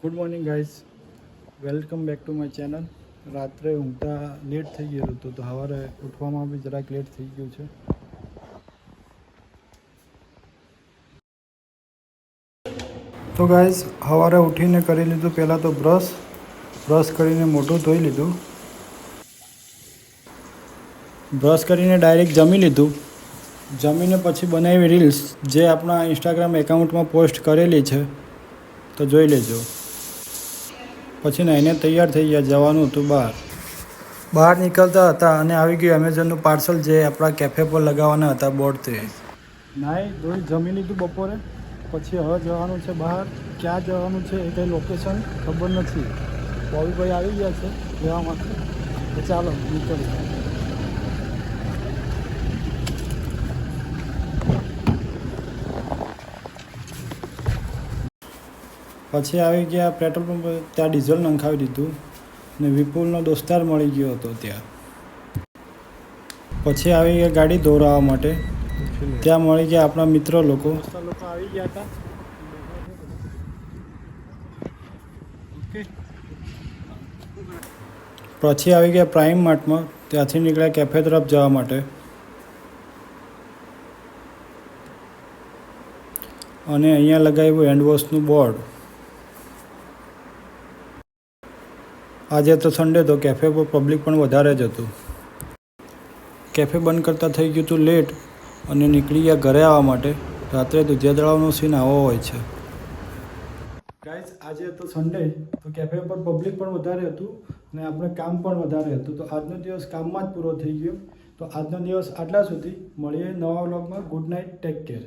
Good morning guys, welcome back to my channel. રાત્રે ઊંઘતા late થઈ ગયેલું હતું તો સવારે ઉઠવામાં બી જરાક લેટ થઈ ગયું છે. તો ગાઈઝ સવારે ઉઠીને કરી લીધું પહેલાં તો બ્રશ કરીને મોઢું ધોઈ લીધું. બ્રશ કરીને ડાયરેક્ટ જમી લીધું. જમીને પછી બનાવી રીલ્સ જે આપણા ઇન્સ્ટાગ્રામ એકાઉન્ટમાં પોસ્ટ કરેલી છે, તો જોઈ લેજો. પછી નાઈને તૈયાર થઈ ગયા, જવાનું હતું બહાર નીકળતા હતા અને આવી ગયું એમેઝોનનું પાર્સલ જે આપણા કેફે પર લગાવવાના હતા બોર્ડ. તે નાઈ ધોઈ જમી લીધું બપોરે. પછી હવે જવાનું છે બહાર. ક્યાં જવાનું છે એ કંઈ લોકેશન ખબર નથી. બોબીભાઈ આવી ગયા છે જવા માટે, તો ચાલો નીકળીએ. પછી આવી ગયા પેટ્રોલ પંપ, ત્યાં ડીઝલ નંખાવી દીધું ને વિપુલનો દોસ્તાર મળી ગયો હતો ત્યાં. પછી આવી ગયા ગાડી દોરાવવા માટે, ત્યાં મળી ગયા આપણા મિત્ર લોકો આવી ગયા હતા. પછી આવી ગયા પ્રાઇમ માર્ટમાં, ત્યાંથી નીકળ્યા કેફે તરફ જવા માટે. અને અહીંયા લગાવ્યું હેન્ડવોશનું બોર્ડ. આજે તો સન્ડે તો કેફે પર પબ્લિક પણ વધારે જ હતું. કેફે બંધ કરતાં થઈ ગયું હતું લેટ અને નીકળી ગયા ઘરે આવવા માટે. રાત્રે દુધિયા તળાવનો સીન આવો હોય છે. ગાઈઝ આજે તો સન્ડે તો કેફે પર પબ્લિક પણ વધારે હતું અને આપણે કામ પણ વધારે હતું. તો આજનો દિવસ કામમાં જ પૂરો થઈ ગયો. તો આજનો દિવસ આટલા સુધી. મળીએ નવા વ્લોગમાં. Good night, take care.